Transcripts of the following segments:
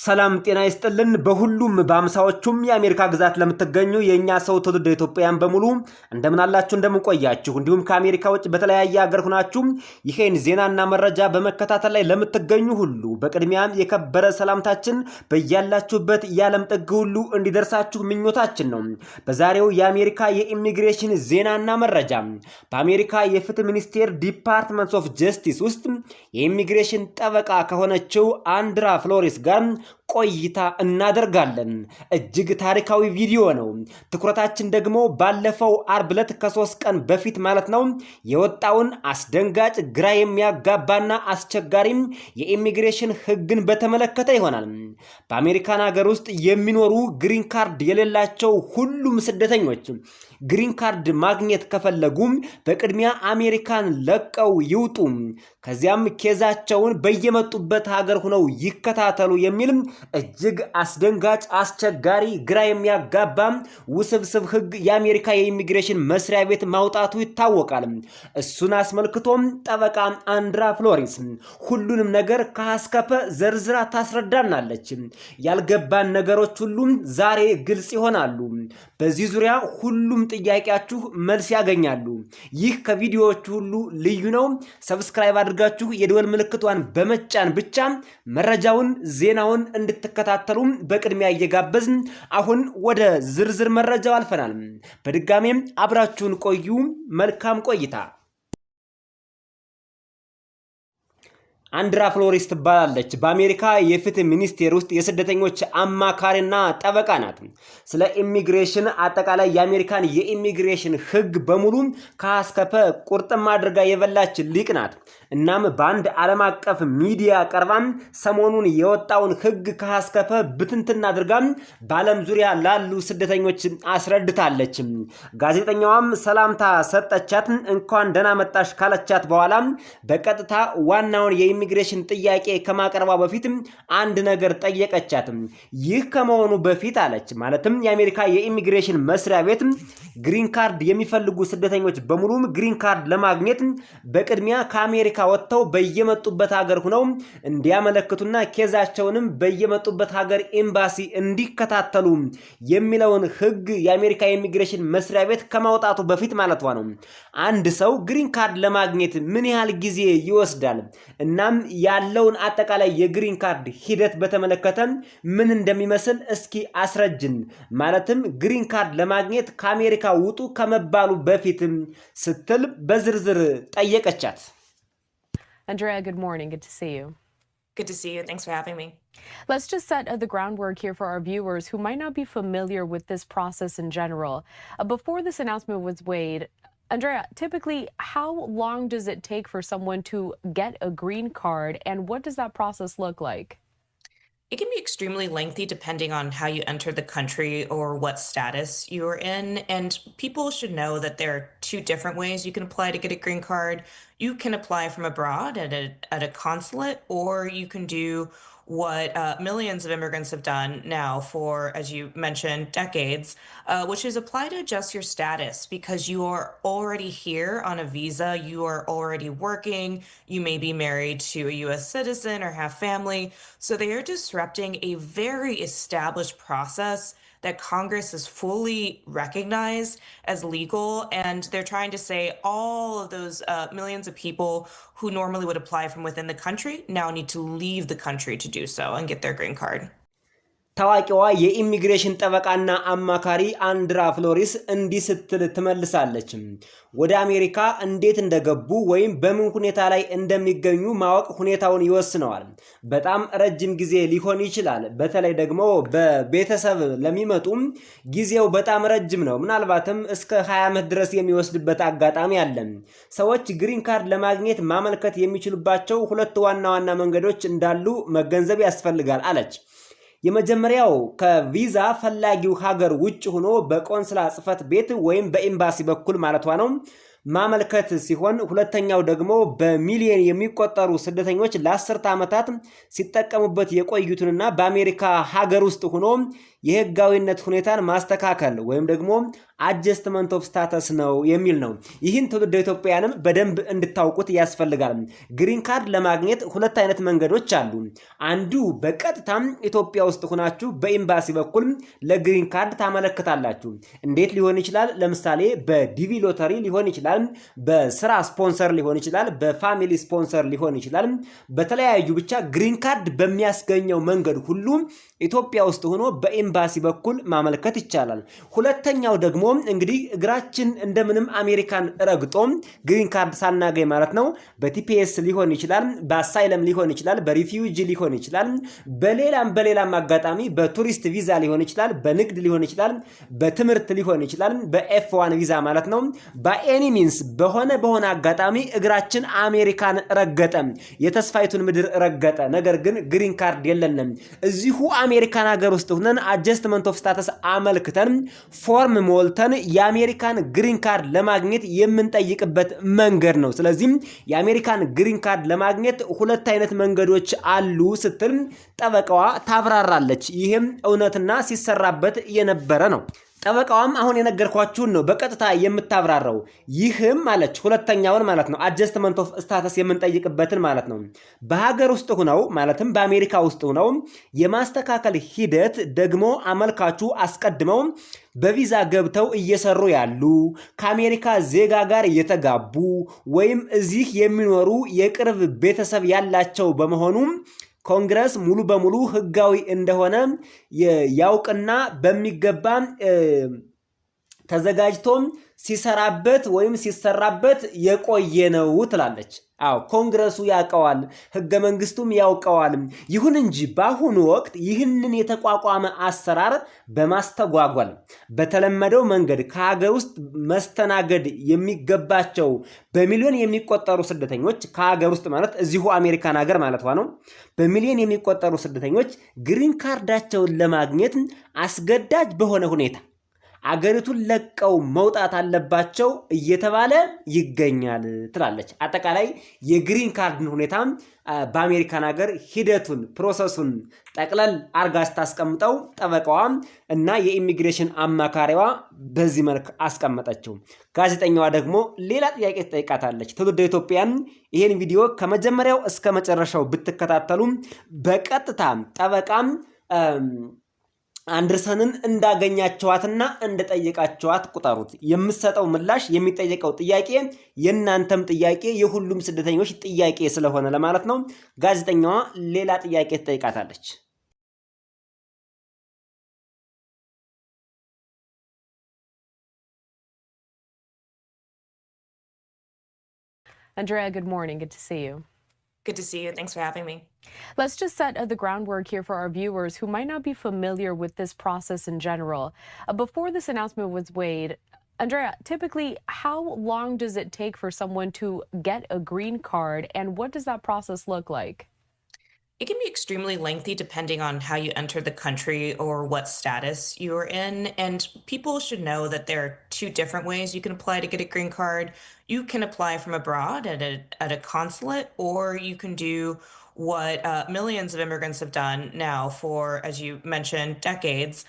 ሰላም ጤና ይስጥልን በሁሉም በአምሳዎቹም የአሜሪካ ግዛት ለምትገኙ የኛ ሰው ትውልደ ኢትዮጵያውያን በሙሉ እንደምን አላችሁ እንደምን ቆያችሁ እንዲሁም ከአሜሪካ ውጭ በተለያየ ሀገር ሆናችሁ ይሄን ዜናና መረጃ በመከታተል ላይ ለምትገኙ ሁሉ በቅድሚያም የከበረ ሰላምታችን በያላችሁበት የዓለም ጥግ ሁሉ እንዲደርሳችሁ ምኞታችን ነው። በዛሬው የአሜሪካ የኢሚግሬሽን ዜናና መረጃ በአሜሪካ የፍትህ ሚኒስቴር ዲፓርትመንት ኦፍ ጀስቲስ ውስጥ የኢሚግሬሽን ጠበቃ ከሆነችው አንድራ ፍሎሪስ ጋር ቆይታ እናደርጋለን። እጅግ ታሪካዊ ቪዲዮ ነው። ትኩረታችን ደግሞ ባለፈው አርብ ዕለት ከ3 ቀን በፊት ማለት ነው የወጣውን አስደንጋጭ ግራ የሚያጋባና አስቸጋሪ የኢሚግሬሽን ህግን በተመለከተ ይሆናል። በአሜሪካን ሀገር ውስጥ የሚኖሩ ግሪን ካርድ የሌላቸው ሁሉም ስደተኞች ግሪን ካርድ ማግኘት ከፈለጉ በቅድሚያ አሜሪካን ለቀው ይውጡ፣ ከዚያም ኬዛቸውን በየመጡበት ሀገር ሆነው ይከታተሉ የሚል እጅግ አስደንጋጭ አስቸጋሪ ግራ የሚያጋባ ውስብስብ ህግ የአሜሪካ የኢሚግሬሽን መስሪያ ቤት ማውጣቱ ይታወቃል። እሱን አስመልክቶም ጠበቃ አንድራ ፍሎሪስ ሁሉንም ነገር ከአስከፈ ዘርዝራ ታስረዳናለች። ያልገባን ነገሮች ሁሉም ዛሬ ግልጽ ይሆናሉ። በዚህ ዙሪያ ሁሉም ጥያቄያችሁ መልስ ያገኛሉ። ይህ ከቪዲዮዎቹ ሁሉ ልዩ ነው። ሰብስክራይብ አድርጋችሁ የደወል ምልክቷን በመጫን ብቻ መረጃውን ዜናውን እንድትከታተሉ በቅድሚያ እየጋበዝን አሁን ወደ ዝርዝር መረጃው አልፈናል። በድጋሜም አብራችሁን ቆዩ። መልካም ቆይታ። አንድራ ፍሎሪስ ትባላለች። በአሜሪካ የፍትህ ሚኒስቴር ውስጥ የስደተኞች አማካሪና ጠበቃ ናት። ስለ ኢሚግሬሽን አጠቃላይ የአሜሪካን የኢሚግሬሽን ህግ በሙሉ ከአስከፈ ቁርጥም አድርጋ የበላች ሊቅ ናት። እናም በአንድ ዓለም አቀፍ ሚዲያ ቀርባም ሰሞኑን የወጣውን ህግ ከአስከፈ ብትንትና አድርጋ በዓለም ዙሪያ ላሉ ስደተኞች አስረድታለች። ጋዜጠኛዋም ሰላምታ ሰጠቻት። እንኳን ደህና መጣሽ ካለቻት በኋላ በቀጥታ ዋናውን የኢሚግሬሽን ጥያቄ ከማቅረቧ በፊት አንድ ነገር ጠየቀቻት። ይህ ከመሆኑ በፊት አለች፣ ማለትም የአሜሪካ የኢሚግሬሽን መስሪያ ቤት ግሪን ካርድ የሚፈልጉ ስደተኞች በሙሉ ግሪን ካርድ ለማግኘት በቅድሚያ ከአሜሪካ ወጥተው በየመጡበት ሀገር ሆነው እንዲያመለክቱና ኬዛቸውንም በየመጡበት ሀገር ኤምባሲ እንዲከታተሉ የሚለውን ህግ የአሜሪካ የኢሚግሬሽን መስሪያ ቤት ከማውጣቱ በፊት ማለቷ ነው። አንድ ሰው ግሪን ካርድ ለማግኘት ምን ያህል ጊዜ ይወስዳል? እናም ያለውን አጠቃላይ የግሪን ካርድ ሂደት በተመለከተ ምን እንደሚመስል እስኪ አስረጅን። ማለትም ግሪን ካርድ ለማግኘት ከአሜሪካ ውጡ ከመባሉ በፊት ስትል በዝርዝር ጠየቀቻት። Andrea, good morning. Good to see you. Good to see you. Thanks for having me. Let's just set the groundwork here for our viewers who might not be familiar with this process in general. Before this announcement was made, Andrea, typically, how long does it take for someone to get a green card, and what does that process look like? It can be extremely lengthy depending on how you enter the country or what status you're in. And people should know that there are 2 different ways you can apply to get a green card. You can apply from abroad at a consulate, or you can do what millions of immigrants have done now for, as you mentioned, decades, which is apply to adjust your status because you are already here on a visa, you are already working, you may be married to a U.S. citizen or have family. So they are disrupting a very established process that Congress has fully recognized as legal, and they're trying to say all of those millions of people who normally would apply from within the country now need to leave the country to do so and get their green card. ታዋቂዋ የኢሚግሬሽን ጠበቃና አማካሪ አንድራ ፍሎሪስ እንዲህ ስትል ትመልሳለች። ወደ አሜሪካ እንዴት እንደገቡ ወይም በምን ሁኔታ ላይ እንደሚገኙ ማወቅ ሁኔታውን ይወስነዋል። በጣም ረጅም ጊዜ ሊሆን ይችላል። በተለይ ደግሞ በቤተሰብ ለሚመጡ ጊዜው በጣም ረጅም ነው። ምናልባትም እስከ 20 ዓመት ድረስ የሚወስድበት አጋጣሚ አለ። ሰዎች ግሪን ካርድ ለማግኘት ማመልከት የሚችሉባቸው 2 ዋና ዋና መንገዶች እንዳሉ መገንዘብ ያስፈልጋል አለች። የመጀመሪያው ከቪዛ ፈላጊው ሀገር ውጭ ሆኖ በቆንስላ ጽፈት ቤት ወይም በኤምባሲ በኩል ማለቷ ነው። ማመልከት ሲሆን ሁለተኛው ደግሞ በሚሊዮን የሚቆጠሩ ስደተኞች ለ10 ዓመታት ሲጠቀሙበት የቆዩትንና በአሜሪካ ሀገር ውስጥ ሆኖ የህጋዊነት ሁኔታን ማስተካከል ወይም ደግሞ አጀስትመንት ኦፍ ስታተስ ነው የሚል ነው። ይህን ትውልደ ኢትዮጵያውያንም በደንብ እንድታውቁት ያስፈልጋል። ግሪን ካርድ ለማግኘት ሁለት አይነት መንገዶች አሉ። አንዱ በቀጥታም ኢትዮጵያ ውስጥ ሆናችሁ በኤምባሲ በኩል ለግሪን ካርድ ታመለክታላችሁ። እንዴት ሊሆን ይችላል? ለምሳሌ በዲቪ ሎተሪ ሊሆን ይችላል፣ በስራ ስፖንሰር ሊሆን ይችላል፣ በፋሚሊ ስፖንሰር ሊሆን ይችላል። በተለያዩ ብቻ ግሪን ካርድ በሚያስገኘው መንገድ ሁሉ ኢትዮጵያ ውስጥ ሆኖ በኤምባሲ በኩል ማመልከት ይቻላል። ሁለተኛው ደግሞ እንግዲህ እግራችን እንደምንም አሜሪካን ረግጦ ግሪን ካርድ ሳናገኝ ማለት ነው በቲፒኤስ ሊሆን ይችላል፣ በአሳይለም ሊሆን ይችላል፣ በሪፊውጂ ሊሆን ይችላል፣ በሌላም አጋጣሚ በቱሪስት ቪዛ ሊሆን ይችላል፣ በንግድ ሊሆን ይችላል፣ በትምህርት ሊሆን ይችላል፣ በኤፍ1 ቪዛ ማለት ነው። በኤኒ ሚንስ በሆነ አጋጣሚ እግራችን አሜሪካን ረገጠ፣ የተስፋይቱን ምድር ረገጠ። ነገር ግን ግሪን ካርድ የለንም። እዚሁ አሜሪካን ሀገር ውስጥ ሆነን አጀስትመንት ኦፍ ስታተስ አመልክተን ፎርም ሞልተን የአሜሪካን ግሪን ካርድ ለማግኘት የምንጠይቅበት መንገድ ነው። ስለዚህ የአሜሪካን ግሪን ካርድ ለማግኘት ሁለት አይነት መንገዶች አሉ ስትል ጠበቃዋ ታብራራለች። ይህም እውነትና ሲሰራበት የነበረ ነው። ጠበቃዋም አሁን የነገርኳችሁን ነው በቀጥታ የምታብራራው። ይህም ማለች ሁለተኛውን ማለት ነው አጀስትመንት ኦፍ ስታተስ የምንጠይቅበትን ማለት ነው። በሀገር ውስጥ ሆነው ማለትም በአሜሪካ ውስጥ ሆነው የማስተካከል ሂደት ደግሞ አመልካቹ አስቀድመው በቪዛ ገብተው እየሰሩ ያሉ ከአሜሪካ ዜጋ ጋር የተጋቡ ወይም እዚህ የሚኖሩ የቅርብ ቤተሰብ ያላቸው በመሆኑ ኮንግረስ ሙሉ በሙሉ ህጋዊ እንደሆነ ያውቅና በሚገባ ተዘጋጅቶም ሲሰራበት ወይም ሲሰራበት የቆየ ነው ትላለች። አዎ ኮንግረሱ ያውቀዋል፣ ህገ መንግስቱም ያውቀዋል። ይሁን እንጂ በአሁኑ ወቅት ይህንን የተቋቋመ አሰራር በማስተጓጓል በተለመደው መንገድ ከሀገር ውስጥ መስተናገድ የሚገባቸው በሚሊዮን የሚቆጠሩ ስደተኞች ከሀገር ውስጥ ማለት እዚሁ አሜሪካን ሀገር ማለት ነው በሚሊዮን የሚቆጠሩ ስደተኞች ግሪን ካርዳቸውን ለማግኘት አስገዳጅ በሆነ ሁኔታ አገሪቱን ለቀው መውጣት አለባቸው እየተባለ ይገኛል ትላለች። አጠቃላይ የግሪን ካርድን ሁኔታ በአሜሪካን ሀገር ሂደቱን ፕሮሰሱን ጠቅለል አርጋ ስታስቀምጠው ጠበቃዋ እና የኢሚግሬሽን አማካሪዋ በዚህ መልክ አስቀመጠችው። ጋዜጠኛዋ ደግሞ ሌላ ጥያቄ ትጠይቃታለች። ትውልደ ኢትዮጵያን ይሄን ቪዲዮ ከመጀመሪያው እስከ መጨረሻው ብትከታተሉ በቀጥታ ጠበቃም አንደርሰንን እንዳገኛቸዋትና እንደጠየቃቸዋት ቁጠሩት። የምትሰጠው ምላሽ የሚጠየቀው ጥያቄ የእናንተም ጥያቄ የሁሉም ስደተኞች ጥያቄ ስለሆነ ለማለት ነው። ጋዜጠኛዋ ሌላ ጥያቄ ትጠይቃታለች። Andrea, good morning. Good to see you. Good to see you. Thanks for having me. Let's just set the groundwork here for our viewers who might not be familiar with this process in general. Before this announcement was made, Andrea, typically, how long does it take for someone to get a green card, and what does that process look like? It can be extremely lengthy depending on how you enter the country or what status you're in. And people should know that there are two different ways you can apply to get a green card. You can apply from abroad at a consulate, or you can do what millions of immigrants have done now for, as you mentioned, decades,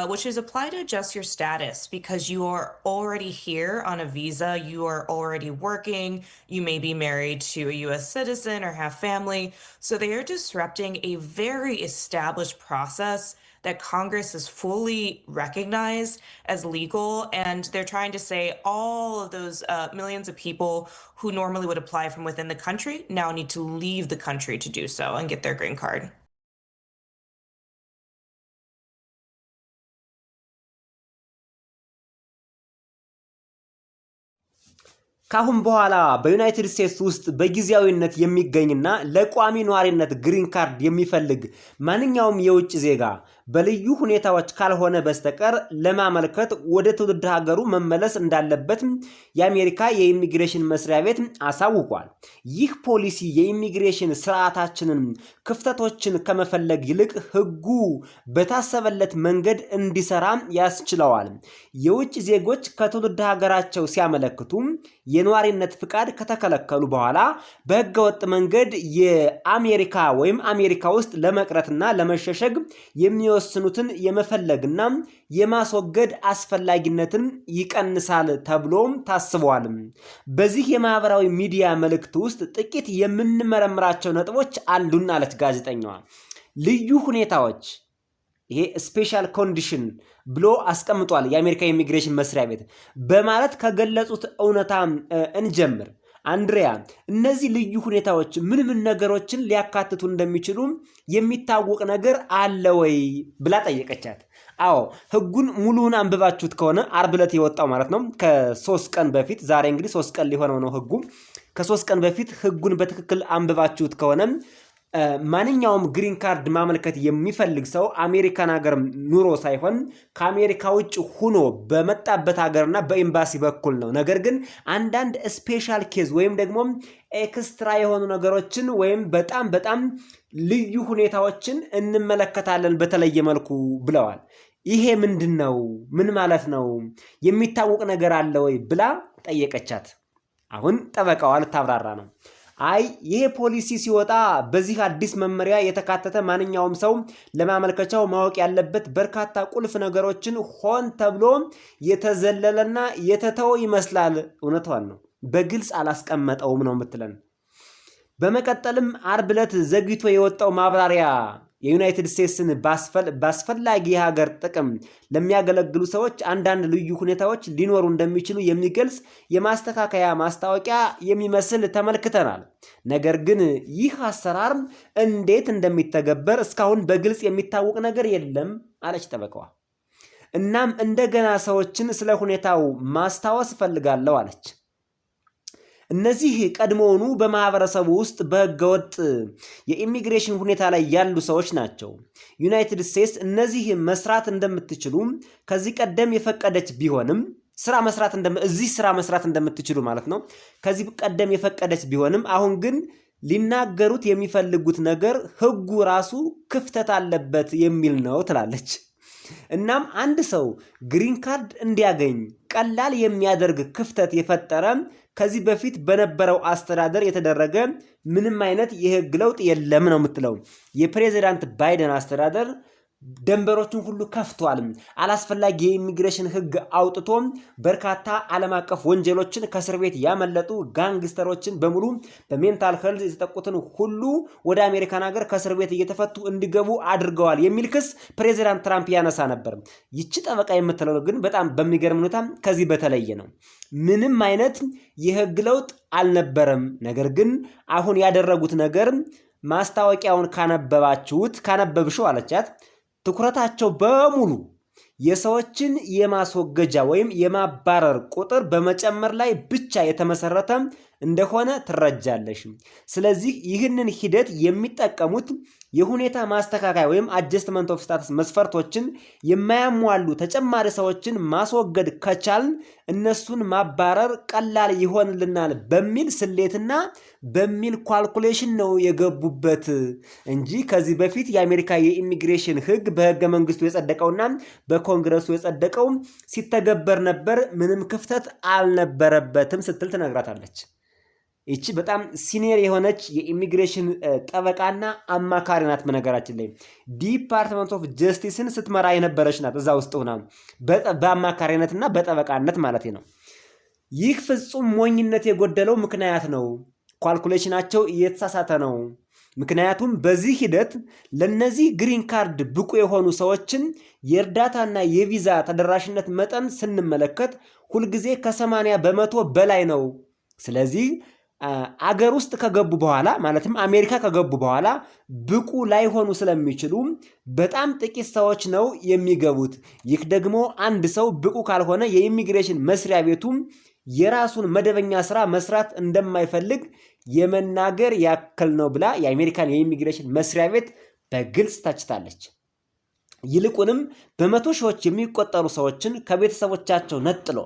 which is apply to adjust your status because you are already here on a visa, you are already working, you may be married to a U.S. citizen or have family. So they are disrupting a very established process that Congress has fully recognized as legal, and they're trying to say all of those millions of people who normally would apply from within the country now need to leave the country to do so and get their green card. ካሁን በኋላ በዩናይትድ ስቴትስ ውስጥ በጊዜያዊነት የሚገኝና ለቋሚ ነዋሪነት ግሪን ካርድ የሚፈልግ ማንኛውም የውጭ ዜጋ በልዩ ሁኔታዎች ካልሆነ በስተቀር ለማመልከት ወደ ትውልድ ሀገሩ መመለስ እንዳለበት የአሜሪካ የኢሚግሬሽን መስሪያ ቤት አሳውቋል። ይህ ፖሊሲ የኢሚግሬሽን ስርዓታችንን ክፍተቶችን ከመፈለግ ይልቅ ህጉ በታሰበለት መንገድ እንዲሰራ ያስችለዋል። የውጭ ዜጎች ከትውልድ ሀገራቸው ሲያመለክቱ የነዋሪነት ፍቃድ ከተከለከሉ በኋላ በህገወጥ መንገድ የአሜሪካ ወይም አሜሪካ ውስጥ ለመቅረትና ለመሸሸግ የሚወስኑትን የመፈለግና የማስወገድ አስፈላጊነትን ይቀንሳል ተብሎም ታስበዋል። በዚህ የማህበራዊ ሚዲያ መልእክት ውስጥ ጥቂት የምንመረምራቸው ነጥቦች አሉን አለች ጋዜጠኛዋ። ልዩ ሁኔታዎች ይሄ ስፔሻል ኮንዲሽን ብሎ አስቀምጧል የአሜሪካ ኢሚግሬሽን መስሪያ ቤት በማለት ከገለጹት እውነታ እንጀምር። አንድሪያ እነዚህ ልዩ ሁኔታዎች ምን ነገሮችን ሊያካትቱ እንደሚችሉ የሚታወቅ ነገር አለ ወይ ብላ ጠየቀቻት። አዎ ህጉን ሙሉውን አንብባችሁት ከሆነ አርብ ዕለት የወጣው ማለት ነው ከ3 ቀን በፊት ዛሬ እንግዲህ 3 ቀን ሊሆነው ነው ህጉ ከ3 ቀን በፊት ህጉን በትክክል አንብባችሁት ከሆነ ማንኛውም ግሪን ካርድ ማመልከት የሚፈልግ ሰው አሜሪካን ሀገር ኑሮ ሳይሆን ከአሜሪካ ውጭ ሆኖ በመጣበት ሀገርና በኤምባሲ በኩል ነው። ነገር ግን አንዳንድ ስፔሻል ኬዝ ወይም ደግሞ ኤክስትራ የሆኑ ነገሮችን ወይም በጣም ልዩ ሁኔታዎችን እንመለከታለን በተለየ መልኩ ብለዋል። ይሄ ምንድነው? ምን ማለት ነው? የሚታወቅ ነገር አለ ወይ ብላ ጠየቀቻት። አሁን ጠበቃዋ ልታብራራ ነው። አይ ይሄ ፖሊሲ ሲወጣ በዚህ አዲስ መመሪያ የተካተተ ማንኛውም ሰው ለማመልከቻው ማወቅ ያለበት በርካታ ቁልፍ ነገሮችን ሆን ተብሎ የተዘለለና የተተው ይመስላል። እውነቷን ነው፣ በግልጽ አላስቀመጠውም ነው የምትለን። በመቀጠልም አርብ ዕለት ዘግይቶ የወጣው ማብራሪያ የዩናይትድ ስቴትስን ባስፈላጊ የሀገር ጥቅም ለሚያገለግሉ ሰዎች አንዳንድ ልዩ ሁኔታዎች ሊኖሩ እንደሚችሉ የሚገልጽ የማስተካከያ ማስታወቂያ የሚመስል ተመልክተናል። ነገር ግን ይህ አሰራር እንዴት እንደሚተገበር እስካሁን በግልጽ የሚታወቅ ነገር የለም አለች ጠበቃዋ። እናም እንደገና ሰዎችን ስለ ሁኔታው ማስታወስ እፈልጋለሁ አለች። እነዚህ ቀድሞውኑ በማህበረሰቡ ውስጥ በህገወጥ የኢሚግሬሽን ሁኔታ ላይ ያሉ ሰዎች ናቸው። ዩናይትድ ስቴትስ እነዚህ መስራት እንደምትችሉ ከዚህ ቀደም የፈቀደች ቢሆንም ስራ መስራት እንደምትችሉ ማለት ነው። ከዚህ ቀደም የፈቀደች ቢሆንም አሁን ግን ሊናገሩት የሚፈልጉት ነገር ህጉ ራሱ ክፍተት አለበት የሚል ነው ትላለች። እናም አንድ ሰው ግሪን ካርድ እንዲያገኝ ቀላል የሚያደርግ ክፍተት የፈጠረ ከዚህ በፊት በነበረው አስተዳደር የተደረገ ምንም አይነት የህግ ለውጥ የለም ነው የምትለው። የፕሬዚዳንት ባይደን አስተዳደር ደንበሮችን ሁሉ ከፍቷል። አላስፈላጊ የኢሚግሬሽን ህግ አውጥቶ በርካታ ዓለም አቀፍ ወንጀሎችን ከእስር ቤት ያመለጡ ጋንግስተሮችን በሙሉ በሜንታል ሄልዝ የተጠቁትን ሁሉ ወደ አሜሪካን ሀገር ከእስር ቤት እየተፈቱ እንዲገቡ አድርገዋል የሚል ክስ ፕሬዚዳንት ትራምፕ ያነሳ ነበር። ይቺ ጠበቃ የምትለው ግን በጣም በሚገርም ሁኔታ ከዚህ በተለየ ነው። ምንም አይነት የህግ ለውጥ አልነበረም። ነገር ግን አሁን ያደረጉት ነገር ማስታወቂያውን ካነበብሽው አለቻት ትኩረታቸው በሙሉ የሰዎችን የማስወገጃ ወይም የማባረር ቁጥር በመጨመር ላይ ብቻ የተመሰረተ እንደሆነ ትረጃለሽ። ስለዚህ ይህንን ሂደት የሚጠቀሙት የሁኔታ ማስተካከያ ወይም አጀስትመንት ኦፍ ስታተስ መስፈርቶችን የማያሟሉ ተጨማሪ ሰዎችን ማስወገድ ከቻልን እነሱን ማባረር ቀላል ይሆንልናል በሚል ስሌትና በሚል ኳልኩሌሽን ነው የገቡበት እንጂ ከዚህ በፊት የአሜሪካ የኢሚግሬሽን ህግ በህገ መንግስቱ የጸደቀውና በኮንግረሱ የጸደቀው ሲተገበር ነበር፣ ምንም ክፍተት አልነበረበትም ስትል ትነግራታለች። ይቺ በጣም ሲኒየር የሆነች የኢሚግሬሽን ጠበቃና አማካሪ ናት። በነገራችን ላይ ዲፓርትመንት ኦፍ ጀስቲስን ስትመራ የነበረች ናት። እዛ ውስጥ ሆና በአማካሪነትና በጠበቃነት ማለት ነው። ይህ ፍጹም ሞኝነት የጎደለው ምክንያት ነው። ኳልኩሌሽናቸው እየተሳሳተ ነው። ምክንያቱም በዚህ ሂደት ለነዚህ ግሪን ካርድ ብቁ የሆኑ ሰዎችን የእርዳታና የቪዛ ተደራሽነት መጠን ስንመለከት ሁልጊዜ ከ80% በላይ ነው። ስለዚህ አገር ውስጥ ከገቡ በኋላ ማለትም አሜሪካ ከገቡ በኋላ ብቁ ላይሆኑ ስለሚችሉ በጣም ጥቂት ሰዎች ነው የሚገቡት። ይህ ደግሞ አንድ ሰው ብቁ ካልሆነ የኢሚግሬሽን መስሪያ ቤቱ የራሱን መደበኛ ስራ መስራት እንደማይፈልግ የመናገር ያክል ነው ብላ የአሜሪካን የኢሚግሬሽን መስሪያ ቤት በግልጽ ተችታለች። ይልቁንም በመቶ ሺዎች የሚቆጠሩ ሰዎችን ከቤተሰቦቻቸው ነጥሎ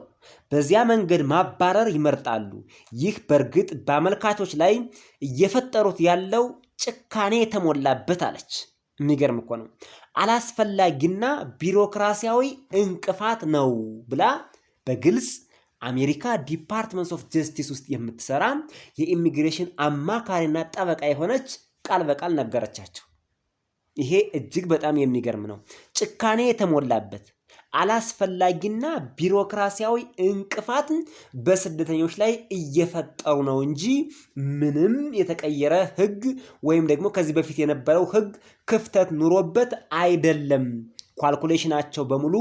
በዚያ መንገድ ማባረር ይመርጣሉ። ይህ በእርግጥ በአመልካቾች ላይ እየፈጠሩት ያለው ጭካኔ የተሞላበት አለች። የሚገርም እኮ ነው። አላስፈላጊና ቢሮክራሲያዊ እንቅፋት ነው ብላ በግልጽ አሜሪካ ዲፓርትመንት ኦፍ ጀስቲስ ውስጥ የምትሰራ የኢሚግሬሽን አማካሪና ጠበቃ የሆነች ቃል በቃል ነገረቻቸው። ይሄ እጅግ በጣም የሚገርም ነው። ጭካኔ የተሞላበት አላስፈላጊና ቢሮክራሲያዊ እንቅፋት በስደተኞች ላይ እየፈጠሩ ነው እንጂ ምንም የተቀየረ ህግ ወይም ደግሞ ከዚህ በፊት የነበረው ህግ ክፍተት ኑሮበት አይደለም። ኳልኩሌሽናቸው በሙሉ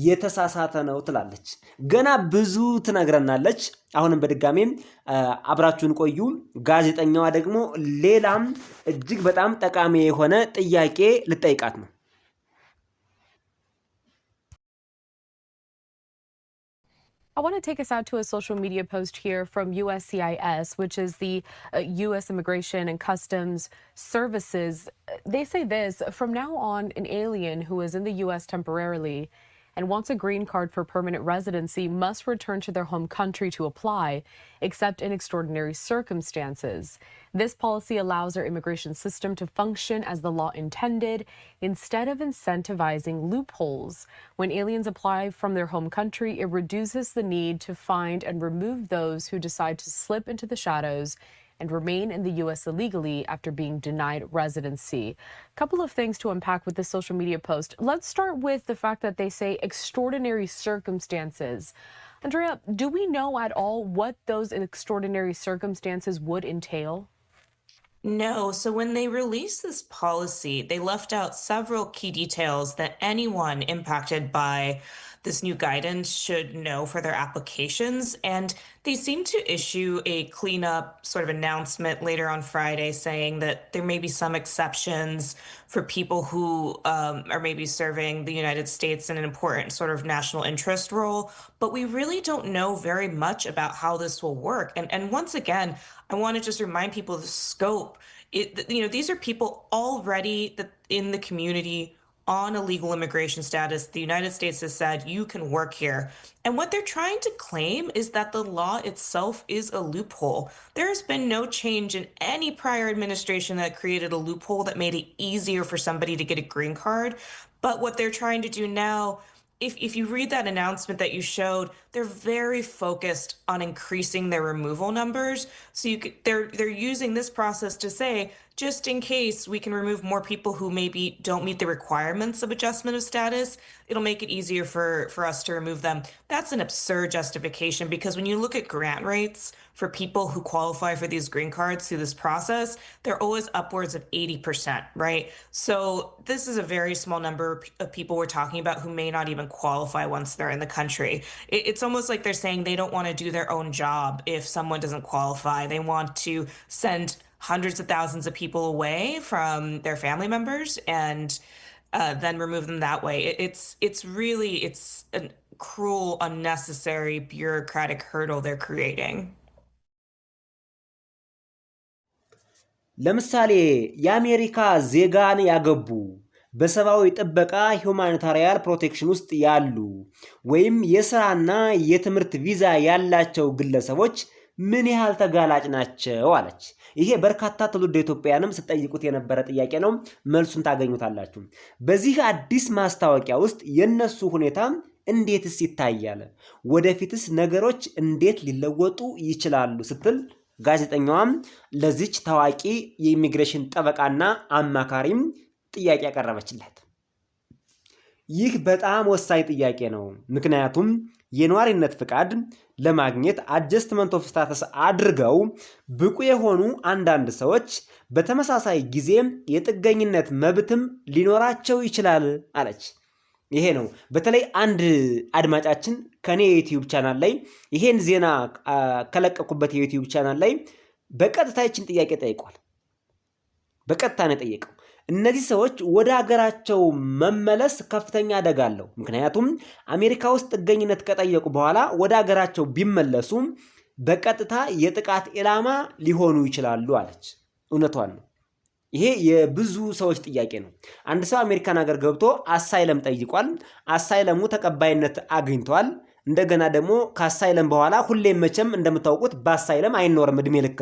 የተሳሳተ ነው ትላለች። ገና ብዙ ትነግረናለች። አሁንም በድጋሜም አብራችሁን ቆዩ። ጋዜጠኛዋ ደግሞ ሌላም እጅግ በጣም ጠቃሚ የሆነ ጥያቄ ልጠይቃት ነው። I want to take us out to a social media post here from USCIS, which is the U.S. Immigration and Customs Services. They say this: from now on, an alien who is in the U.S. temporarily and wants a green card for permanent residency must return to their home country to apply, except in extraordinary circumstances. This policy allows our immigration system to function as the law intended, instead of incentivizing loopholes. When aliens apply from their home country, it reduces the need to find and remove those who decide to slip into the shadows and remain in the U.S. illegally after being denied residency. A couple of things to unpack with this social media post. Let's start with the fact that they say extraordinary circumstances. Andrea, do we know at all what those extraordinary circumstances would entail? No. So when they released this policy, they left out several key details that anyone impacted by this new guidance should know for their applications. And they seem to issue a cleanup sort of announcement later on Friday saying that there may be some exceptions for people who are maybe serving the United States in an important sort of national interest role. But we really don't know very much about how this will work. And once again, I want to just remind people of the scope. These are people already in the community on a legal immigration status. The United States has said you can work here. And what they're trying to claim is that the law itself is a loophole. There has been no change in any prior administration that created a loophole that made it easier for somebody to get a green card. But what they're trying to do now, if you read that announcement that you showed, they're very focused on increasing their removal numbers. So they're using this process to say, just in case we can remove more people who maybe don't meet the requirements of adjustment of status, it'll make it easier for us to remove them. That's an absurd justification, because when you look at grant rates for people who qualify for these green cards through this process, they're always upwards of 80%, right? So this is a very small number of people we're talking about who may not even qualify once they're in the country. It's almost like they're saying they don't want to do their own job if someone doesn't qualify. They want to send hundreds of thousands of people away from their family members and then remove them that way. It's a cruel, unnecessary bureaucratic hurdle they're creating. ለምሳሌ የአሜሪካ ዜጋን ያገቡ በሰብአዊ ጥበቃ ሁማኒታሪያን ፕሮቴክሽን ውስጥ ያሉ ወይም የሥራና የትምህርት ቪዛ ያላቸው ግለሰቦች ምን ያህል ተጋላጭ ናቸው አለች። ይሄ በርካታ ትውልደ ኢትዮጵያውያንም ስጠይቁት የነበረ ጥያቄ ነው። መልሱን ታገኙታላችሁ። በዚህ አዲስ ማስታወቂያ ውስጥ የነሱ ሁኔታ እንዴትስ ይታያል? ወደፊትስ ነገሮች እንዴት ሊለወጡ ይችላሉ ስትል ጋዜጠኛዋም ለዚች ታዋቂ የኢሚግሬሽን ጠበቃና አማካሪም ጥያቄ ያቀረበችለት። ይህ በጣም ወሳኝ ጥያቄ ነው። ምክንያቱም የነዋሪነት ፍቃድ ለማግኘት አጀስትመንት ኦፍ ስታተስ አድርገው ብቁ የሆኑ አንዳንድ ሰዎች በተመሳሳይ ጊዜ የጥገኝነት መብትም ሊኖራቸው ይችላል አለች። ይሄ ነው በተለይ አንድ አድማጫችን ከኔ የዩቲዩብ ቻናል ላይ ይሄን ዜና ከለቀቁበት የዩቲዩብ ቻናል ላይ በቀጥታ ይችን ጥያቄ ጠይቋል። በቀጥታ ነው ጠየቀው። እነዚህ ሰዎች ወደ ሀገራቸው መመለስ ከፍተኛ አደጋ አለው። ምክንያቱም አሜሪካ ውስጥ ጥገኝነት ከጠየቁ በኋላ ወደ ሀገራቸው ቢመለሱ በቀጥታ የጥቃት ኢላማ ሊሆኑ ይችላሉ አለች። እውነቷን ነው። ይሄ የብዙ ሰዎች ጥያቄ ነው። አንድ ሰው አሜሪካን ሀገር ገብቶ አሳይለም ጠይቋል። አሳይለሙ ተቀባይነት አግኝቷል። እንደገና ደግሞ ከአሳይለም በኋላ ሁሌም መቼም እንደምታውቁት በአሳይለም አይኖርም። እድሜ ልክ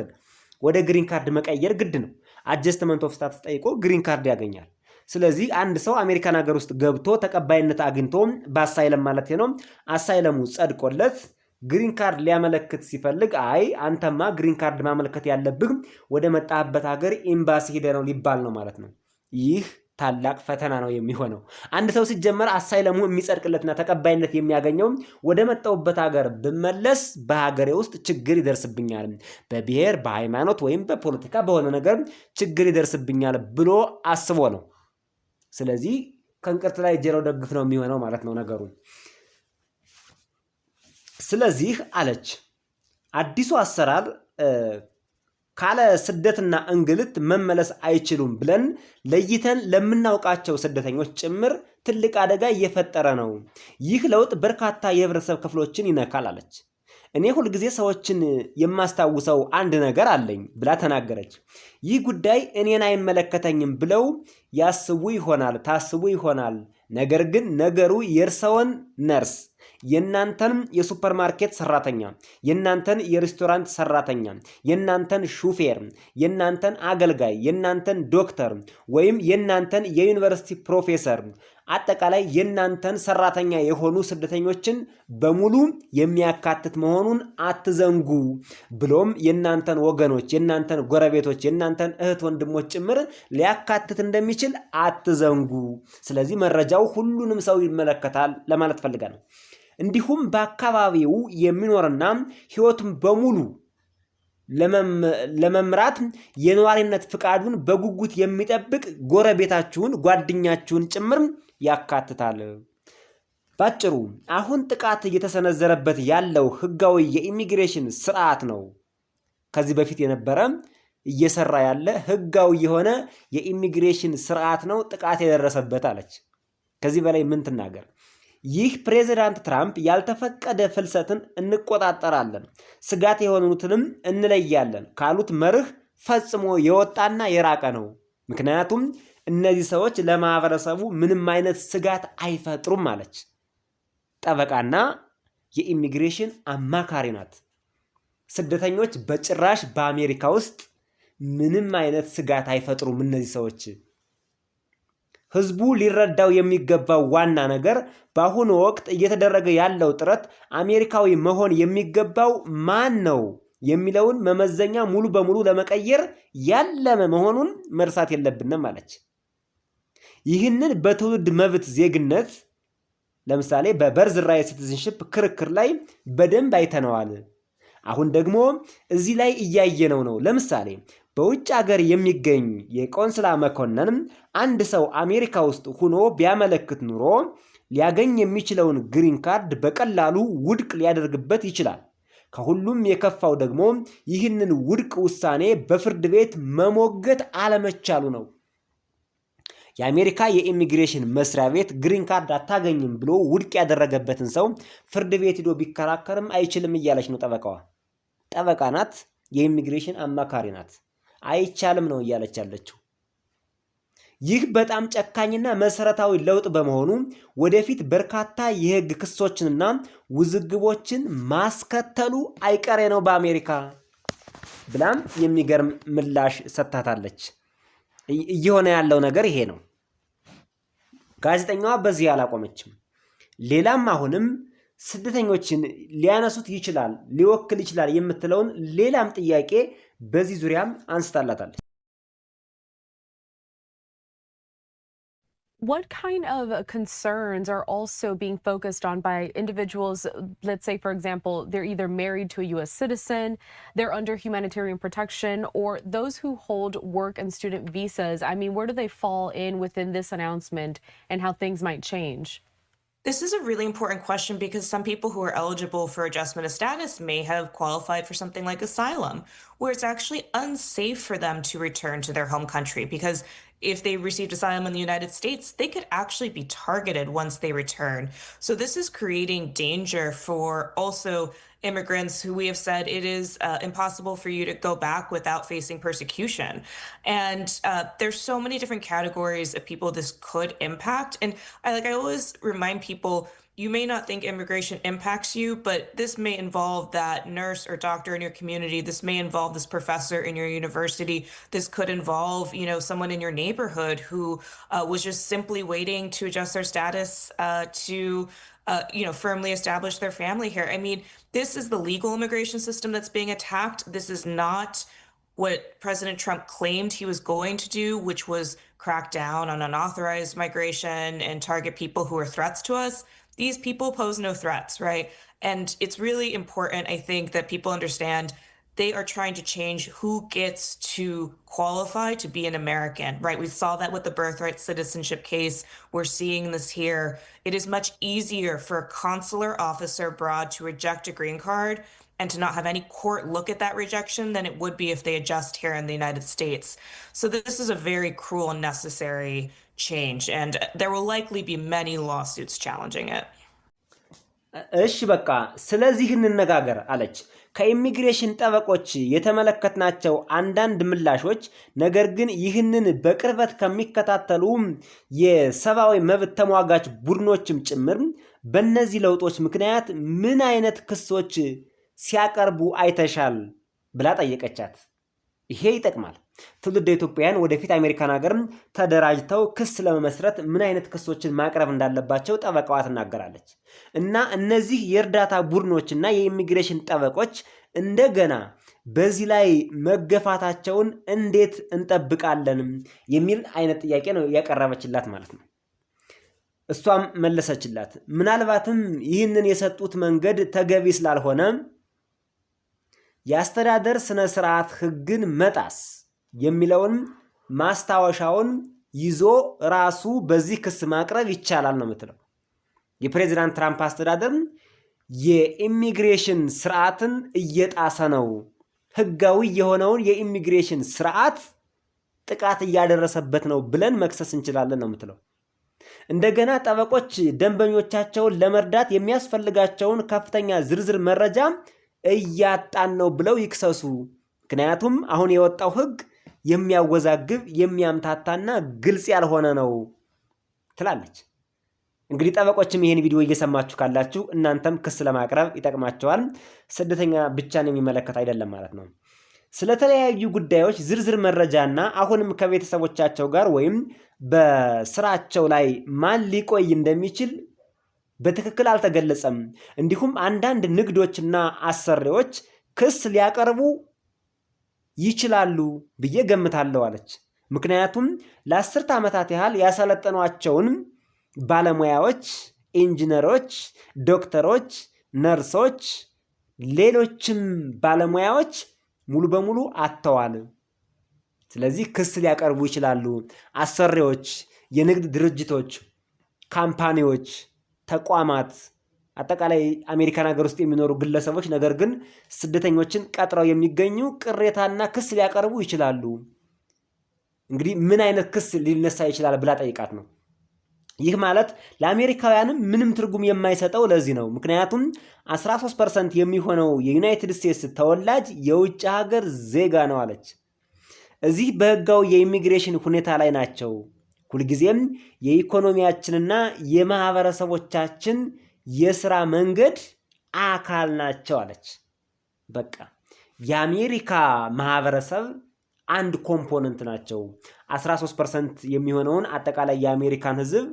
ወደ ግሪን ካርድ መቀየር ግድ ነው። አጀስትመንት ኦፍ ስታተስ ጠይቆ ግሪን ካርድ ያገኛል። ስለዚህ አንድ ሰው አሜሪካን ሀገር ውስጥ ገብቶ ተቀባይነት አግኝቶ በአሳይለም ማለት ነው አሳይለሙ ጸድቆለት ግሪን ካርድ ሊያመለክት ሲፈልግ አይ አንተማ ግሪን ካርድ ማመልከት ያለብህ ወደ መጣህበት ሀገር ኤምባሲ ሄደ ነው ሊባል ነው ማለት ነው። ይህ ታላቅ ፈተና ነው የሚሆነው። አንድ ሰው ሲጀመር አሳይለሙ የሚጸድቅለትና ተቀባይነት የሚያገኘው ወደ መጣሁበት ሀገር ብመለስ በሀገሬ ውስጥ ችግር ይደርስብኛል፣ በብሔር በሃይማኖት ወይም በፖለቲካ በሆነ ነገር ችግር ይደርስብኛል ብሎ አስቦ ነው። ስለዚህ ከእንቅርት ላይ ጆሮ ደግፍ ነው የሚሆነው ማለት ነው ነገሩ። ስለዚህ አለች አዲሱ አሰራር ካለ ስደትና እንግልት መመለስ አይችሉም ብለን ለይተን ለምናውቃቸው ስደተኞች ጭምር ትልቅ አደጋ እየፈጠረ ነው። ይህ ለውጥ በርካታ የህብረተሰብ ክፍሎችን ይነካል አለች። እኔ ሁልጊዜ ሰዎችን የማስታውሰው አንድ ነገር አለኝ ብላ ተናገረች። ይህ ጉዳይ እኔን አይመለከተኝም ብለው ያስቡ ይሆናል፣ ታስቡ ይሆናል። ነገር ግን ነገሩ የእርሰውን ነርስ፣ የእናንተን የሱፐርማርኬት ሰራተኛ፣ የእናንተን የሬስቶራንት ሰራተኛ፣ የእናንተን ሹፌር፣ የእናንተን አገልጋይ፣ የእናንተን ዶክተር ወይም የእናንተን የዩኒቨርሲቲ ፕሮፌሰር፣ አጠቃላይ የእናንተን ሰራተኛ የሆኑ ስደተኞችን በሙሉ የሚያካትት መሆኑን አትዘንጉ። ብሎም የእናንተን ወገኖች፣ የእናንተን ጎረቤቶች፣ የእናንተን እህት ወንድሞች ጭምር ሊያካትት እንደሚችል አትዘንጉ። ስለዚህ መረጃው ሁሉንም ሰው ይመለከታል ለማለት ፈልጋ ነው። እንዲሁም በአካባቢው የሚኖርና ህይወቱን በሙሉ ለመምራት የነዋሪነት ፍቃዱን በጉጉት የሚጠብቅ ጎረቤታችሁን፣ ጓደኛችሁን ጭምር ያካትታል። ባጭሩ አሁን ጥቃት እየተሰነዘረበት ያለው ህጋዊ የኢሚግሬሽን ስርዓት ነው። ከዚህ በፊት የነበረ እየሰራ ያለ ህጋዊ የሆነ የኢሚግሬሽን ስርዓት ነው ጥቃት የደረሰበት አለች። ከዚህ በላይ ምን ትናገር? ይህ ፕሬዚዳንት ትራምፕ ያልተፈቀደ ፍልሰትን እንቆጣጠራለን፣ ስጋት የሆኑትንም እንለያለን ካሉት መርህ ፈጽሞ የወጣና የራቀ ነው። ምክንያቱም እነዚህ ሰዎች ለማህበረሰቡ ምንም አይነት ስጋት አይፈጥሩም አለች። ጠበቃና የኢሚግሬሽን አማካሪ ናት። ስደተኞች በጭራሽ በአሜሪካ ውስጥ ምንም አይነት ስጋት አይፈጥሩም። እነዚህ ሰዎች ህዝቡ ሊረዳው የሚገባው ዋና ነገር በአሁኑ ወቅት እየተደረገ ያለው ጥረት አሜሪካዊ መሆን የሚገባው ማን ነው የሚለውን መመዘኛ ሙሉ በሙሉ ለመቀየር ያለመ መሆኑን መርሳት የለብንም አለች። ይህንን በትውልድ መብት ዜግነት ለምሳሌ በበርዝ ራይት ሲቲዝንሺፕ ክርክር ላይ በደንብ አይተነዋል። አሁን ደግሞ እዚህ ላይ እያየነው ነው። ለምሳሌ በውጭ ሀገር የሚገኝ የቆንስላ መኮንን አንድ ሰው አሜሪካ ውስጥ ሆኖ ቢያመለክት ኑሮ ሊያገኝ የሚችለውን ግሪን ካርድ በቀላሉ ውድቅ ሊያደርግበት ይችላል። ከሁሉም የከፋው ደግሞ ይህንን ውድቅ ውሳኔ በፍርድ ቤት መሞገት አለመቻሉ ነው። የአሜሪካ የኢሚግሬሽን መስሪያ ቤት ግሪን ካርድ አታገኝም ብሎ ውድቅ ያደረገበትን ሰው ፍርድ ቤት ሄዶ ቢከራከርም አይችልም እያለች ነው ጠበቃዋ። ጠበቃ ናት፣ የኢሚግሬሽን አማካሪ ናት። አይቻልም ነው እያለች ያለችው። ይህ በጣም ጨካኝና መሰረታዊ ለውጥ በመሆኑ ወደፊት በርካታ የህግ ክሶችንና ውዝግቦችን ማስከተሉ አይቀሬ ነው በአሜሪካ ብላም የሚገርም ምላሽ ሰጥታታለች። እየሆነ ያለው ነገር ይሄ ነው። ጋዜጠኛዋ በዚህ አላቆመችም። ሌላም አሁንም ስደተኞችን ሊያነሱት ይችላል፣ ሊወክል ይችላል የምትለውን ሌላም ጥያቄ በዚህ ዙሪያም አንስታላታለች። What kind of concerns are also being focused on by individuals? Let's say, for example, they're either married to a U.S. citizen, they're under humanitarian protection, or those who hold work and student visas. I mean, where do they fall in within this announcement and how things might change? This is a really important question because some people who are eligible for adjustment of status may have qualified for something like asylum, where it's actually unsafe for them to return to their home country because if they received asylum in the United States, they could actually be targeted once they return. So this is creating danger for also immigrants who we have said it is impossible for you to go back without facing persecution. And there's so many different categories of people this could impact. And I always remind people, you may not think immigration impacts you, but this may involve that nurse or doctor in your community. This may involve this professor in your university. This could involve, someone in your neighborhood who was just simply waiting to adjust their status to firmly establish their family here. I mean, this is the legal immigration system that's being attacked. This is not what President Trump claimed he was going to do, which was crack down on unauthorized migration and target people who are threats to us. These people pose no threats, right? And it's really important, I think, that people understand they are trying to change who gets to qualify to be an American, right? We saw that with the birthright citizenship case. We're seeing this here. It is much easier for a consular officer abroad to reject a green card and to not have any court look at that rejection than it would be if they adjust here in the United States. So this is a very cruel and necessary change, and there will likely be many lawsuits challenging it. እሺ በቃ ስለዚህ እንነጋገር አለች። ከኢሚግሬሽን ጠበቆች የተመለከትናቸው አንዳንድ ምላሾች ነገር ግን ይህንን በቅርበት ከሚከታተሉ የሰብአዊ መብት ተሟጋች ቡድኖችም ጭምር በእነዚህ ለውጦች ምክንያት ምን አይነት ክሶች ሲያቀርቡ አይተሻል ብላ ጠየቀቻት። ይሄ ይጠቅማል። ትውልደ ኢትዮጵያውያን ወደፊት አሜሪካን ሀገር ተደራጅተው ክስ ለመመስረት ምን አይነት ክሶችን ማቅረብ እንዳለባቸው ጠበቃዋ ትናገራለች። እና እነዚህ የእርዳታ ቡድኖችና የኢሚግሬሽን ጠበቆች እንደገና በዚህ ላይ መገፋታቸውን እንዴት እንጠብቃለን የሚል አይነት ጥያቄ ነው ያቀረበችላት ማለት ነው። እሷም መለሰችላት፣ ምናልባትም ይህንን የሰጡት መንገድ ተገቢ ስላልሆነ የአስተዳደር ስነ ስርዓት ህግን መጣስ የሚለውን ማስታወሻውን ይዞ ራሱ በዚህ ክስ ማቅረብ ይቻላል ነው የምትለው። የፕሬዝዳንት ትራምፕ አስተዳደር የኢሚግሬሽን ስርዓትን እየጣሰ ነው፣ ህጋዊ የሆነውን የኢሚግሬሽን ስርዓት ጥቃት እያደረሰበት ነው ብለን መክሰስ እንችላለን ነው የምትለው። እንደገና ጠበቆች ደንበኞቻቸውን ለመርዳት የሚያስፈልጋቸውን ከፍተኛ ዝርዝር መረጃ እያጣን ነው ብለው ይክሰሱ፣ ምክንያቱም አሁን የወጣው ህግ የሚያወዛግብ የሚያምታታና ግልጽ ያልሆነ ነው ትላለች። እንግዲህ ጠበቆችም ይሄን ቪዲዮ እየሰማችሁ ካላችሁ እናንተም ክስ ለማቅረብ ይጠቅማቸዋል። ስደተኛ ብቻን የሚመለከት አይደለም ማለት ነው። ስለተለያዩ ጉዳዮች ዝርዝር መረጃና አሁንም ከቤተሰቦቻቸው ጋር ወይም በስራቸው ላይ ማን ሊቆይ እንደሚችል በትክክል አልተገለጸም። እንዲሁም አንዳንድ ንግዶችና አሰሪዎች ክስ ሊያቀርቡ ይችላሉ ብዬ ገምታለሁ አለች። ምክንያቱም ለ10 ዓመታት ያህል ያሰለጠኗቸውን ባለሙያዎች፣ ኢንጂነሮች፣ ዶክተሮች፣ ነርሶች፣ ሌሎችም ባለሙያዎች ሙሉ በሙሉ አጥተዋል። ስለዚህ ክስ ሊያቀርቡ ይችላሉ። አሰሪዎች፣ የንግድ ድርጅቶች፣ ካምፓኒዎች፣ ተቋማት፣ አጠቃላይ አሜሪካን ሀገር ውስጥ የሚኖሩ ግለሰቦች ነገር ግን ስደተኞችን ቀጥረው የሚገኙ ቅሬታና ክስ ሊያቀርቡ ይችላሉ። እንግዲህ ምን አይነት ክስ ሊነሳ ይችላል ብላ ጠይቃት ነው። ይህ ማለት ለአሜሪካውያንም ምንም ትርጉም የማይሰጠው ለዚህ ነው። ምክንያቱም 13% የሚሆነው የዩናይትድ ስቴትስ ተወላጅ የውጭ ሀገር ዜጋ ነው አለች። እዚህ በህጋዊ የኢሚግሬሽን ሁኔታ ላይ ናቸው። ሁልጊዜም የኢኮኖሚያችንና የማህበረሰቦቻችን የስራ መንገድ አካል ናቸው አለች። በቃ የአሜሪካ ማህበረሰብ አንድ ኮምፖነንት ናቸው። 13% የሚሆነውን አጠቃላይ የአሜሪካን ህዝብ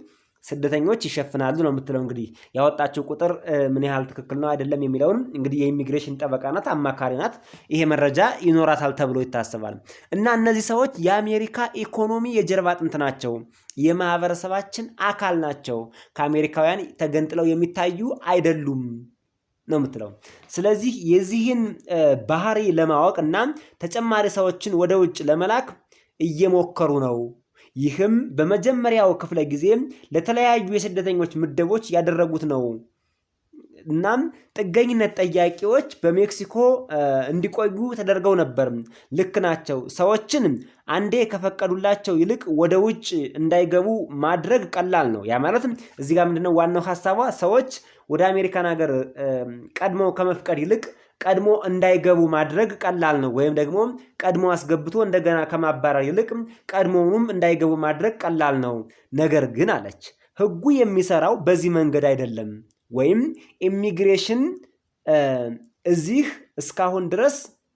ስደተኞች ይሸፍናሉ ነው የምትለው። እንግዲህ ያወጣችው ቁጥር ምን ያህል ትክክል ነው አይደለም የሚለውን እንግዲህ የኢሚግሬሽን ጠበቃ ናት፣ አማካሪ ናት፣ ይሄ መረጃ ይኖራታል ተብሎ ይታሰባል። እና እነዚህ ሰዎች የአሜሪካ ኢኮኖሚ የጀርባ አጥንት ናቸው፣ የማህበረሰባችን አካል ናቸው፣ ከአሜሪካውያን ተገንጥለው የሚታዩ አይደሉም ነው የምትለው። ስለዚህ የዚህን ባህሪ ለማወቅ እና ተጨማሪ ሰዎችን ወደ ውጭ ለመላክ እየሞከሩ ነው። ይህም በመጀመሪያው ክፍለ ጊዜ ለተለያዩ የስደተኞች ምደቦች ያደረጉት ነው። እናም ጥገኝነት ጠያቂዎች በሜክሲኮ እንዲቆዩ ተደርገው ነበር። ልክ ናቸው። ሰዎችን አንዴ ከፈቀዱላቸው ይልቅ ወደ ውጭ እንዳይገቡ ማድረግ ቀላል ነው። ያ ማለት እዚህ ጋር ምንድነው ዋናው ሐሳቧ? ሰዎች ወደ አሜሪካን ሀገር ቀድሞ ከመፍቀድ ይልቅ ቀድሞ እንዳይገቡ ማድረግ ቀላል ነው። ወይም ደግሞ ቀድሞ አስገብቶ እንደገና ከማባረር ይልቅ ቀድሞውንም እንዳይገቡ ማድረግ ቀላል ነው። ነገር ግን አለች ህጉ የሚሰራው በዚህ መንገድ አይደለም። ወይም ኢሚግሬሽን እዚህ እስካሁን ድረስ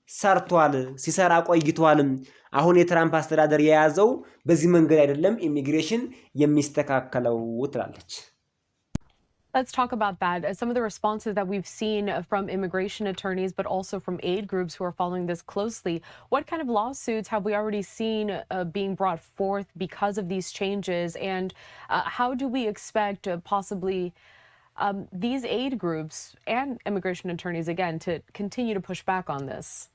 ሰርቷል፣ ሲሰራ ቆይቷልም። አሁን የትራምፕ አስተዳደር የያዘው በዚህ መንገድ አይደለም ኢሚግሬሽን የሚስተካከለው ትላለች። Let's talk about that. Some of the responses that we've seen from immigration attorneys, but also from aid groups who are following this closely. What kind of lawsuits have we already seen being brought forth because of these changes? And how do we expect possibly these aid groups and immigration attorneys, again, to continue to push back on this?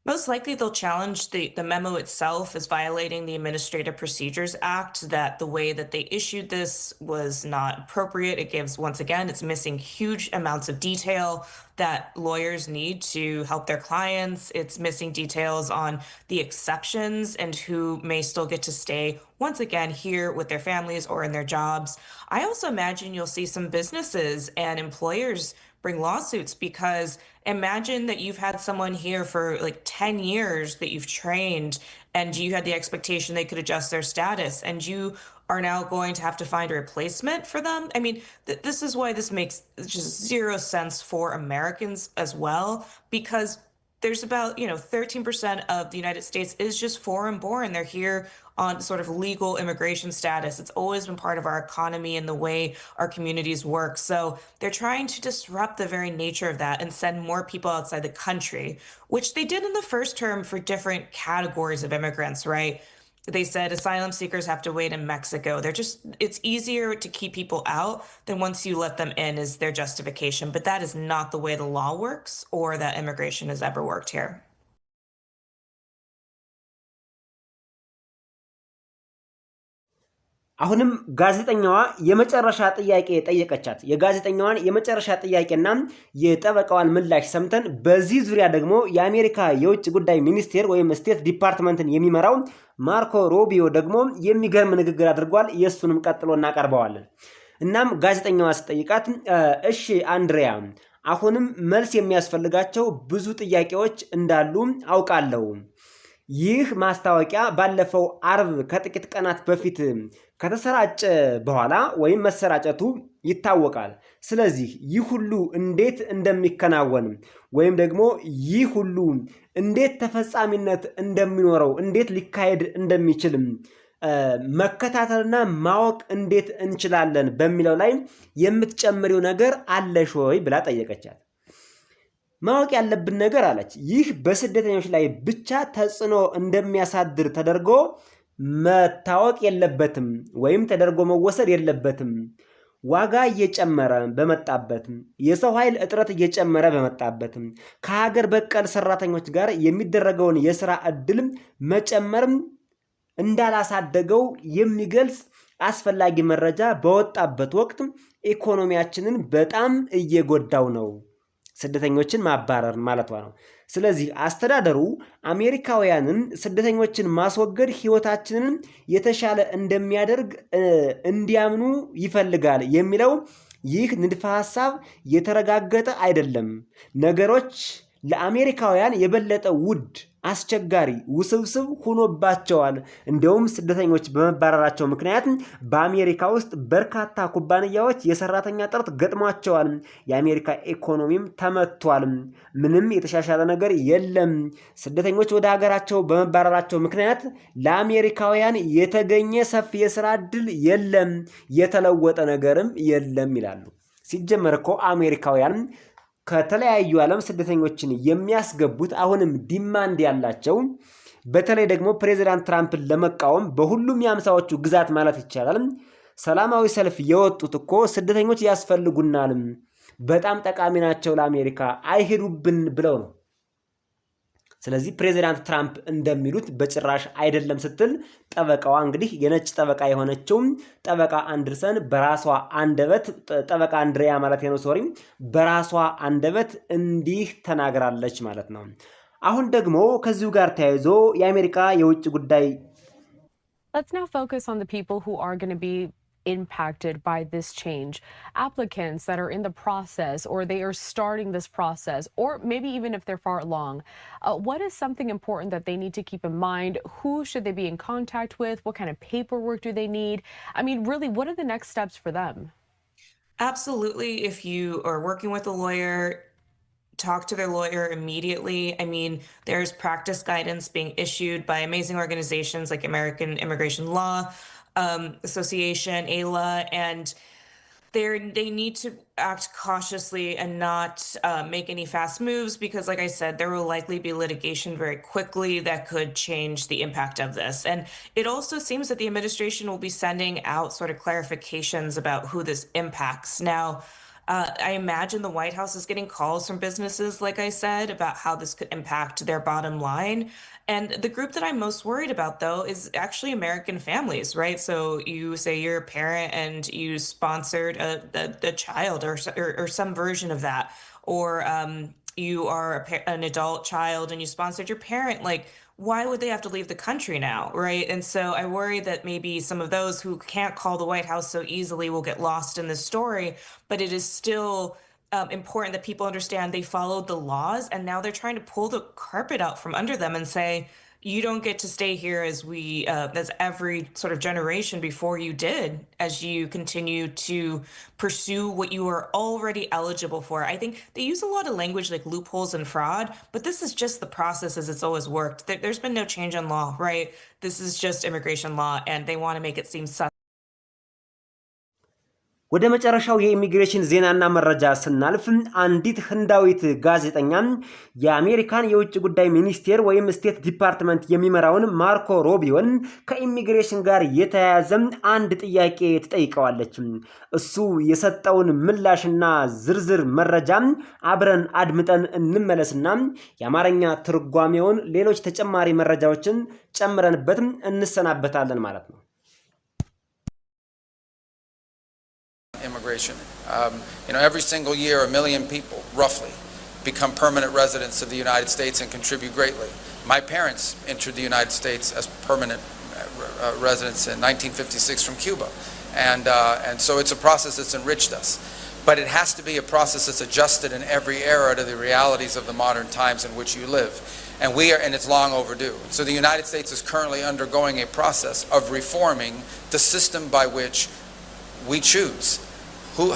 Most likely, they'll challenge the memo itself as violating the Administrative Procedures Act, that the way that they issued this was not appropriate. It gives, once again, it's missing huge amounts of detail that lawyers need to help their clients. It's missing details on the exceptions and who may still get to stay, once again, here with their families or in their jobs. I also imagine you'll see some businesses and employers bring lawsuits because imagine that you've had someone here for like 10 years that you've trained and you had the expectation they could adjust their status and you are now going to have to find a replacement for them. I mean, this is why this makes just zero sense for Americans as well, because there's about 13% of the United States is just foreign born. They're here on sort of legal immigration status. It's always been part of our economy and the way our communities work. So they're trying to disrupt the very nature of that and send more people outside the country, which they did in the first term for different categories of immigrants, right? They said asylum seekers have to wait in Mexico. It's easier to keep people out than once you let them in, is their justification. But that is not the way the law works or that immigration has ever worked here. አሁንም ጋዜጠኛዋ የመጨረሻ ጥያቄ ጠየቀቻት። የጋዜጠኛዋን የመጨረሻ ጥያቄና የጠበቃዋን ምላሽ ሰምተን በዚህ ዙሪያ ደግሞ የአሜሪካ የውጭ ጉዳይ ሚኒስቴር ወይም ስቴት ዲፓርትመንትን የሚመራው ማርኮ ሮቢዮ ደግሞ የሚገርም ንግግር አድርጓል። የሱንም ቀጥሎ እናቀርበዋለን። እናም ጋዜጠኛዋ ስጠይቃት እሺ አንድሪያ፣ አሁንም መልስ የሚያስፈልጋቸው ብዙ ጥያቄዎች እንዳሉ አውቃለሁ። ይህ ማስታወቂያ ባለፈው አርብ ከጥቂት ቀናት በፊት ከተሰራጨ በኋላ ወይም መሰራጨቱ ይታወቃል። ስለዚህ ይህ ሁሉ እንዴት እንደሚከናወን ወይም ደግሞ ይህ ሁሉ እንዴት ተፈጻሚነት እንደሚኖረው እንዴት ሊካሄድ እንደሚችል መከታተልና ማወቅ እንዴት እንችላለን በሚለው ላይ የምትጨምሪው ነገር አለሽ ወይ ብላ ጠየቀቻት። ማወቅ ያለብን ነገር አለች፣ ይህ በስደተኞች ላይ ብቻ ተጽዕኖ እንደሚያሳድር ተደርጎ መታወቅ የለበትም ወይም ተደርጎ መወሰድ የለበትም። ዋጋ እየጨመረ በመጣበት፣ የሰው ኃይል እጥረት እየጨመረ በመጣበት፣ ከሀገር በቀል ሰራተኞች ጋር የሚደረገውን የሥራ ዕድል መጨመርም እንዳላሳደገው የሚገልጽ አስፈላጊ መረጃ በወጣበት ወቅት ኢኮኖሚያችንን በጣም እየጎዳው ነው። ስደተኞችን ማባረር ማለቷ ነው። ስለዚህ አስተዳደሩ አሜሪካውያንን ስደተኞችን ማስወገድ ህይወታችንን የተሻለ እንደሚያደርግ እንዲያምኑ ይፈልጋል የሚለው ይህ ንድፈ ሐሳብ የተረጋገጠ አይደለም። ነገሮች ለአሜሪካውያን የበለጠ ውድ፣ አስቸጋሪ፣ ውስብስብ ሆኖባቸዋል። እንዲሁም ስደተኞች በመባረራቸው ምክንያት በአሜሪካ ውስጥ በርካታ ኩባንያዎች የሰራተኛ እጥረት ገጥሟቸዋል። የአሜሪካ ኢኮኖሚም ተመቷል። ምንም የተሻሻለ ነገር የለም። ስደተኞች ወደ ሀገራቸው በመባረራቸው ምክንያት ለአሜሪካውያን የተገኘ ሰፊ የስራ ዕድል የለም፣ የተለወጠ ነገርም የለም ይላሉ። ሲጀመር እኮ አሜሪካውያን ከተለያዩ ዓለም ስደተኞችን የሚያስገቡት አሁንም ዲማንድ ያላቸው፣ በተለይ ደግሞ ፕሬዚዳንት ትራምፕን ለመቃወም በሁሉም የአምሳዎቹ ግዛት ማለት ይቻላል ሰላማዊ ሰልፍ የወጡት እኮ ስደተኞች ያስፈልጉናል፣ በጣም ጠቃሚ ናቸው ለአሜሪካ፣ አይሄዱብን ብለው ነው። ስለዚህ ፕሬዚዳንት ትራምፕ እንደሚሉት በጭራሽ አይደለም ስትል ጠበቃዋ እንግዲህ የነጭ ጠበቃ የሆነችው ጠበቃ አንደርሰን በራሷ አንደበት ጠበቃ አንድሪያ ማለት ነው በራሷ አንደበት እንዲህ ተናግራለች ማለት ነው። አሁን ደግሞ ከዚሁ ጋር ተያይዞ የአሜሪካ የውጭ ጉዳይ Let's now focus on the people who are going to be impacted by this change. Applicants that are in the process, or they are starting this process, or maybe even if they're far along. What is something important that they need to keep in mind? Who should they be in contact with? What kind of paperwork do they need? I mean, really, what are the next steps for them? Absolutely. If you are working with a lawyer, talk to their lawyer immediately. I mean, there's practice guidance being issued by amazing organizations like American Immigration Law Association, AILA, and they need to act cautiously and not make any fast moves because, like I said, there will likely be litigation very quickly that could change the impact of this. And it also seems that the administration will be sending out sort of clarifications about who this impacts. Now, I imagine the White House is getting calls from businesses, like I said, about how this could impact their bottom line. And the group that I'm most worried about, though, is actually American families, right? So you say you're a parent and you sponsored a child or some version of that, or you are an adult child and you sponsored your parent. Like, why would they have to leave the country now, right? And so I worry that maybe some of those who can't call the White House so easily will get lost in this story, but it is still important that people understand they followed the laws and now they're trying to pull the carpet out from under them and say, you don't get to stay here as every sort of generation before you did, as you continue to pursue what you are already eligible for. I think they use a lot of language like loopholes and fraud, but this is just the process as it's always worked. There's been no change in law, right? This is just immigration law, and they want to make it seem ወደ መጨረሻው የኢሚግሬሽን ዜናና መረጃ ስናልፍ አንዲት ህንዳዊት ጋዜጠኛ የአሜሪካን የውጭ ጉዳይ ሚኒስቴር ወይም ስቴት ዲፓርትመንት የሚመራውን ማርኮ ሮቢዮን ከኢሚግሬሽን ጋር የተያያዘ አንድ ጥያቄ ትጠይቀዋለች። እሱ የሰጠውን ምላሽና ዝርዝር መረጃ አብረን አድምጠን እንመለስና የአማርኛ ትርጓሜውን ሌሎች ተጨማሪ መረጃዎችን ጨምረንበት እንሰናበታለን ማለት ነው። Immigration. Every single year, 1 million people, roughly, become permanent residents of the United States and contribute greatly. My parents entered the United States as permanent residents in 1956 from Cuba. And so it's a process that's enriched us. But it has to be a process that's adjusted in every era to the realities of the modern times in which you live. And it's long overdue. So the United States is currently undergoing a process of reforming the system by which we choose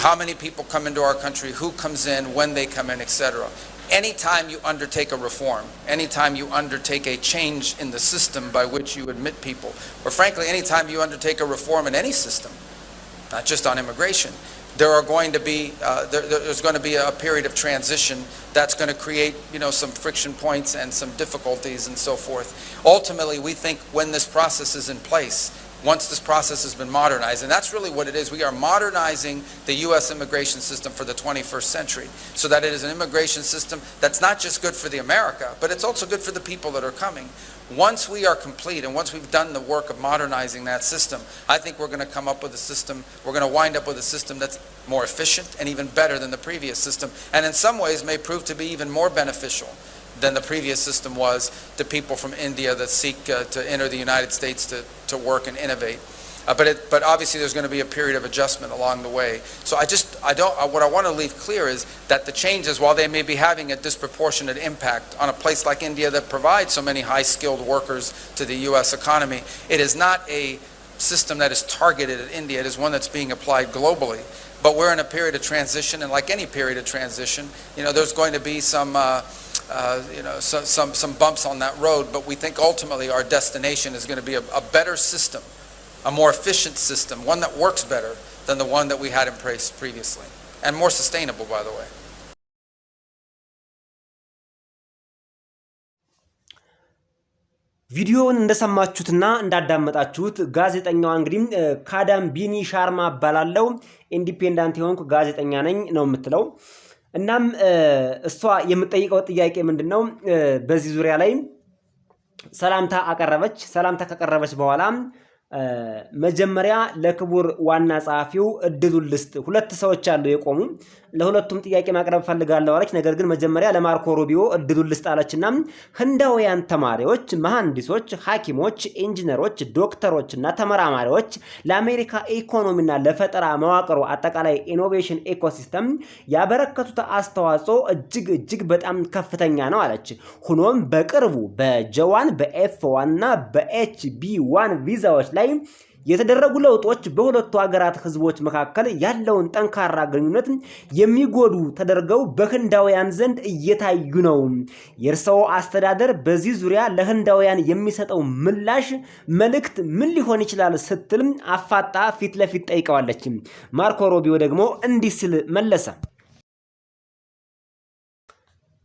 how many people come into our country, who comes in, when they come in, etc. Anytime you undertake a reform, anytime you undertake a change in the system by which you admit people, or frankly, anytime you undertake a reform in any system, not just on immigration, there's going to be a period of transition that's going to create, some friction points and some difficulties and so forth. Ultimately, we think when this process is in place, once this process has been modernized, and that's really what it is. We are modernizing the U.S. immigration system for the 21st century so that it is an immigration system that's not just good for the America, but it's also good for the people that are coming. Once we are complete and once we've done the work of modernizing that system, I think we're going to come up with a system, we're going to wind up with a system that's more efficient and even better than the previous system, and in some ways may prove to be even more beneficial than the previous system was to people from India that seek to enter the United States to work and innovate. But obviously there's going to be a period of adjustment along the way. So what I want to leave clear is that the changes, while they may be having a disproportionate impact on a place like India that provides so many high-skilled workers to the U.S. economy, it is not a system that is targeted at India. It is one that's being applied globally. But we're in a period of transition, and like any period of transition, there's going to be some bumps on that road, but we think ultimately our destination is going to be a better system, a more efficient system, one that works better than the one that we had in place previously, and more sustainable, by the way. ቪዲዮውን እንደሰማችሁትና እንዳዳመጣችሁት ጋዜጠኛዋ እንግዲህ ካዳም ቢኒ ሻርማ ባላለው ኢንዲፔንደንት የሆንኩ ጋዜጠኛ ነኝ ነው የምትለው። እናም እሷ የምትጠይቀው ጥያቄ ምንድነው? በዚህ ዙሪያ ላይ ሰላምታ አቀረበች። ሰላምታ ከቀረበች በኋላ መጀመሪያ ለክቡር ዋና ጸሐፊው እድሉን ልስጥ። ሁለት ሰዎች አሉ የቆሙ። ለሁለቱም ጥያቄ ማቅረብ ፈልጋለሁ አለች። ነገር ግን መጀመሪያ ለማርኮ ሩቢዮ እድሉን ልስጥ አለችና ህንዳውያን ተማሪዎች፣ መሐንዲሶች፣ ሐኪሞች፣ ኢንጂነሮች፣ ዶክተሮችና ተመራማሪዎች ለአሜሪካ ኢኮኖሚና ለፈጠራ መዋቅሩ አጠቃላይ ኢኖቬሽን ኢኮሲስተም ያበረከቱት አስተዋጽኦ እጅግ በጣም ከፍተኛ ነው አለች። ሆኖም በቅርቡ በጄዋን በኤፍ1 እና በኤችቢ1 ቪዛዎች ላይ የተደረጉ ለውጦች በሁለቱ ሀገራት ህዝቦች መካከል ያለውን ጠንካራ ግንኙነት የሚጎዱ ተደርገው በህንዳውያን ዘንድ እየታዩ ነው። የእርሰው አስተዳደር በዚህ ዙሪያ ለህንዳውያን የሚሰጠው ምላሽ መልእክት ምን ሊሆን ይችላል ስትል አፋጣ ፊት ለፊት ጠይቀዋለች። ማርኮ ሩቢዮ ደግሞ እንዲህ ሲል መለሰ።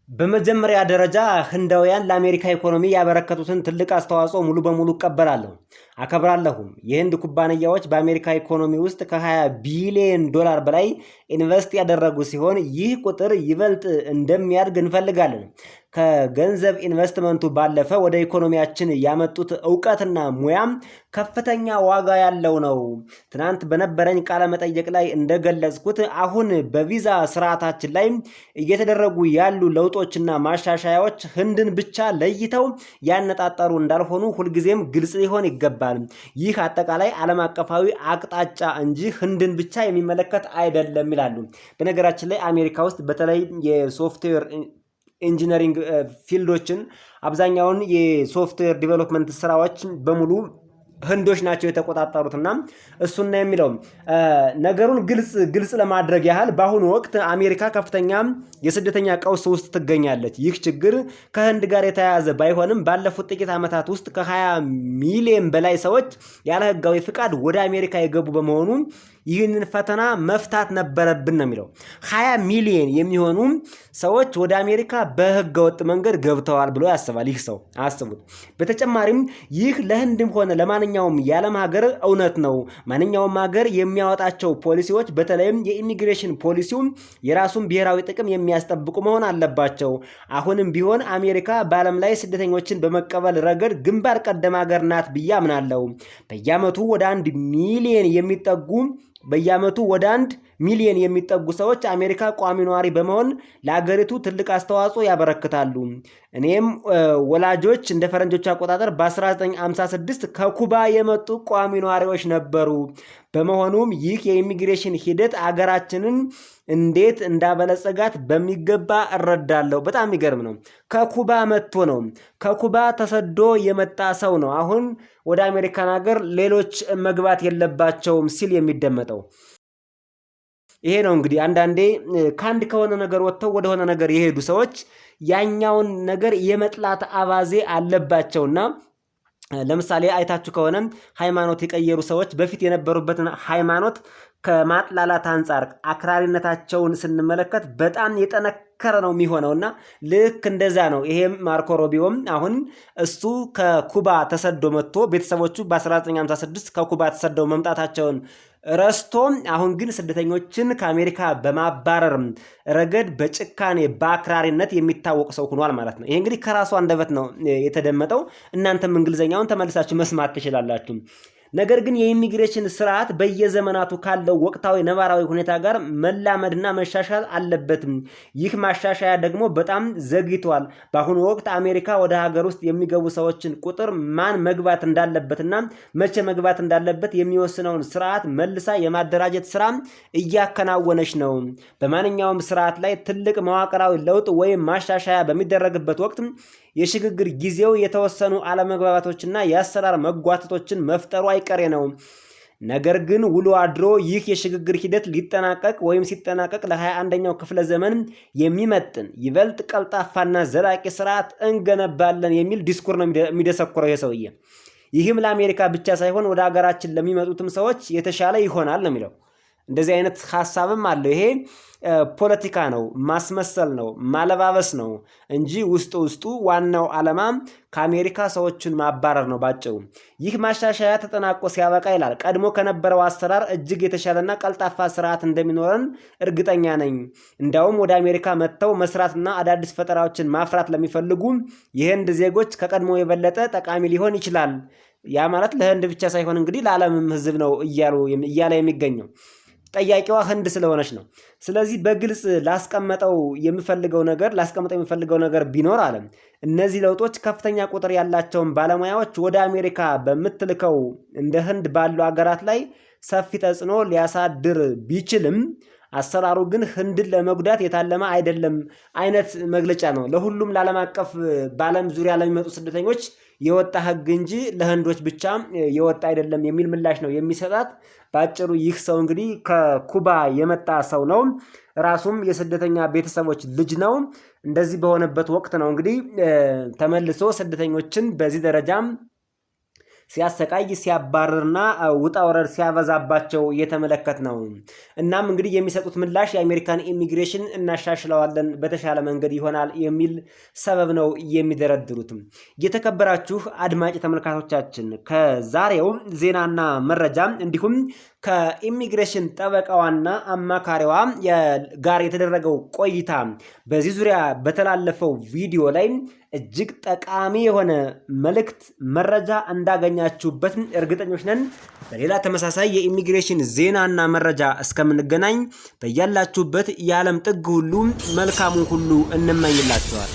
በመጀመሪያ ደረጃ ህንዳውያን ለአሜሪካ ኢኮኖሚ ያበረከቱትን ትልቅ አስተዋጽኦ ሙሉ በሙሉ እቀበላለሁ፣ አከብራለሁም። የህንድ ኩባንያዎች በአሜሪካ ኢኮኖሚ ውስጥ ከ20 ቢሊዮን ዶላር በላይ ኢንቨስት ያደረጉ ሲሆን ይህ ቁጥር ይበልጥ እንደሚያድግ እንፈልጋለን። ከገንዘብ ኢንቨስትመንቱ ባለፈ ወደ ኢኮኖሚያችን ያመጡት ዕውቀትና ሙያም ከፍተኛ ዋጋ ያለው ነው። ትናንት በነበረኝ ቃለ መጠይቅ ላይ እንደገለጽኩት አሁን በቪዛ ስርዓታችን ላይ እየተደረጉ ያሉ ለውጦችና ማሻሻያዎች ህንድን ብቻ ለይተው ያነጣጠሩ እንዳልሆኑ ሁልጊዜም ግልጽ ሊሆን ይገባል። ይህ አጠቃላይ ዓለም አቀፋዊ አቅጣጫ እንጂ ህንድን ብቻ የሚመለከት አይደለም ይላሉ። በነገራችን ላይ አሜሪካ ውስጥ በተለይ የሶፍትዌር ኢንጂነሪንግ ፊልዶችን አብዛኛውን የሶፍትዌር ዲቨሎፕመንት ስራዎች በሙሉ ህንዶች ናቸው የተቆጣጠሩትና እሱና የሚለው ነገሩን ግልጽ ለማድረግ ያህል በአሁኑ ወቅት አሜሪካ ከፍተኛ የስደተኛ ቀውስ ውስጥ ትገኛለች። ይህ ችግር ከህንድ ጋር የተያያዘ ባይሆንም ባለፉት ጥቂት ዓመታት ውስጥ ከ20 ሚሊዮን በላይ ሰዎች ያለ ህጋዊ ፍቃድ ወደ አሜሪካ የገቡ በመሆኑ ይህንን ፈተና መፍታት ነበረብን ነው የሚለው። 20 ሚሊዮን የሚሆኑ ሰዎች ወደ አሜሪካ በህገ ወጥ መንገድ ገብተዋል ብሎ ያስባል ይህ ሰው። አስቡት። በተጨማሪም ይህ ለህንድም ሆነ ለማንኛውም የዓለም ሀገር እውነት ነው። ማንኛውም ሀገር የሚያወጣቸው ፖሊሲዎች በተለይም የኢሚግሬሽን ፖሊሲው የራሱን ብሔራዊ ጥቅም የሚያስጠብቁ መሆን አለባቸው። አሁንም ቢሆን አሜሪካ በዓለም ላይ ስደተኞችን በመቀበል ረገድ ግንባር ቀደም ሀገር ናት ብዬ አምናለሁ። በየዓመቱ ወደ 1 ሚሊዮን የሚጠጉ ሰዎች አሜሪካ ቋሚ ነዋሪ በመሆን ለአገሪቱ ትልቅ አስተዋጽኦ ያበረክታሉ። እኔም ወላጆች እንደ ፈረንጆች አቆጣጠር በ1956 ከኩባ የመጡ ቋሚ ነዋሪዎች ነበሩ። በመሆኑም ይህ የኢሚግሬሽን ሂደት አገራችንን እንዴት እንዳበለጸጋት በሚገባ እረዳለሁ። በጣም የሚገርም ነው። ከኩባ መጥቶ ነው፣ ከኩባ ተሰዶ የመጣ ሰው ነው አሁን ወደ አሜሪካን ሀገር ሌሎች መግባት የለባቸውም ሲል የሚደመጠው። ይሄ ነው እንግዲህ አንዳንዴ ከአንድ ከሆነ ነገር ወጥተው ወደሆነ ነገር የሄዱ ሰዎች ያኛውን ነገር የመጥላት አባዜ አለባቸውና ለምሳሌ አይታችሁ ከሆነ ሃይማኖት የቀየሩ ሰዎች በፊት የነበሩበትን ሃይማኖት ከማጥላላት አንጻር አክራሪነታቸውን ስንመለከት በጣም የጠነከረ ነው የሚሆነውና ልክ እንደዛ ነው። ይሄም ማርኮ ሩቢዮም አሁን እሱ ከኩባ ተሰዶ መጥቶ ቤተሰቦቹ በ1956 ከኩባ ተሰደው መምጣታቸውን ረስቶ አሁን ግን ስደተኞችን ከአሜሪካ በማባረር ረገድ በጭካኔ በአክራሪነት የሚታወቅ ሰው ሆኗል ማለት ነው። ይሄ እንግዲህ ከራሱ አንደበት ነው የተደመጠው። እናንተም እንግሊዘኛውን ተመልሳችሁ መስማት ትችላላችሁ። ነገር ግን የኢሚግሬሽን ስርዓት በየዘመናቱ ካለው ወቅታዊ ነባራዊ ሁኔታ ጋር መላመድና መሻሻል አለበትም። ይህ ማሻሻያ ደግሞ በጣም ዘግይቷል። በአሁኑ ወቅት አሜሪካ ወደ ሀገር ውስጥ የሚገቡ ሰዎችን ቁጥር ማን መግባት እንዳለበትና መቼ መግባት እንዳለበት የሚወስነውን ስርዓት መልሳ የማደራጀት ስራ እያከናወነች ነው። በማንኛውም ስርዓት ላይ ትልቅ መዋቅራዊ ለውጥ ወይም ማሻሻያ በሚደረግበት ወቅት የሽግግር ጊዜው የተወሰኑ አለመግባባቶችና የአሰራር መጓተቶችን መፍጠሩ አይቀሬ ነው። ነገር ግን ውሎ አድሮ ይህ የሽግግር ሂደት ሊጠናቀቅ ወይም ሲጠናቀቅ ለ21ኛው ክፍለ ዘመን የሚመጥን ይበልጥ ቀልጣፋና ዘላቂ ስርዓት እንገነባለን የሚል ዲስኩር ነው የሚደሰኩረው የሰውዬ። ይህም ለአሜሪካ ብቻ ሳይሆን ወደ ሀገራችን ለሚመጡትም ሰዎች የተሻለ ይሆናል ነው የሚለው። እንደዚህ አይነት ሐሳብም አለው። ይሄ ፖለቲካ ነው፣ ማስመሰል ነው፣ ማለባበስ ነው እንጂ ውስጡ ዋናው ዓላማ ከአሜሪካ ሰዎችን ማባረር ነው ባጭሩ። ይህ ማሻሻያ ተጠናቆ ሲያበቃ ይላል ቀድሞ ከነበረው አሰራር እጅግ የተሻለና ቀልጣፋ ስርዓት እንደሚኖረን እርግጠኛ ነኝ። እንዳውም ወደ አሜሪካ መጥተው መስራትና አዳዲስ ፈጠራዎችን ማፍራት ለሚፈልጉ የህንድ ዜጎች ከቀድሞ የበለጠ ጠቃሚ ሊሆን ይችላል። ያ ማለት ለህንድ ብቻ ሳይሆን እንግዲህ ለዓለምም ህዝብ ነው እያለ የሚገኘው። ጠያቂዋ ህንድ ስለሆነች ነው። ስለዚህ በግልጽ ላስቀመጠው የሚፈልገው ነገር ቢኖር አለ እነዚህ ለውጦች ከፍተኛ ቁጥር ያላቸውን ባለሙያዎች ወደ አሜሪካ በምትልከው እንደ ህንድ ባሉ አገራት ላይ ሰፊ ተጽዕኖ ሊያሳድር ቢችልም አሰራሩ ግን ህንድን ለመጉዳት የታለመ አይደለም አይነት መግለጫ ነው። ለሁሉም ለዓለም አቀፍ በዓለም ዙሪያ ለሚመጡ ስደተኞች የወጣ ህግ እንጂ ለህንዶች ብቻ የወጣ አይደለም የሚል ምላሽ ነው የሚሰጣት። ባጭሩ ይህ ሰው እንግዲህ ከኩባ የመጣ ሰው ነው። ራሱም የስደተኛ ቤተሰቦች ልጅ ነው። እንደዚህ በሆነበት ወቅት ነው እንግዲህ ተመልሶ ስደተኞችን በዚህ ደረጃ ሲያሰቃይ ሲያባርርና ውጣ ወረድ ሲያበዛባቸው እየተመለከት ነው። እናም እንግዲህ የሚሰጡት ምላሽ የአሜሪካን ኢሚግሬሽን እናሻሽለዋለን፣ በተሻለ መንገድ ይሆናል የሚል ሰበብ ነው የሚደረድሩት። የተከበራችሁ አድማጭ ተመልካቾቻችን ከዛሬው ዜናና መረጃ እንዲሁም ከኢሚግሬሽን ጠበቃዋና አማካሪዋ ጋር የተደረገው ቆይታ በዚህ ዙሪያ በተላለፈው ቪዲዮ ላይ እጅግ ጠቃሚ የሆነ መልእክት መረጃ እንዳገኛችሁበት እርግጠኞች ነን። በሌላ ተመሳሳይ የኢሚግሬሽን ዜናና መረጃ እስከምንገናኝ በያላችሁበት የዓለም ጥግ ሁሉ መልካሙን ሁሉ እንመኝላችኋል።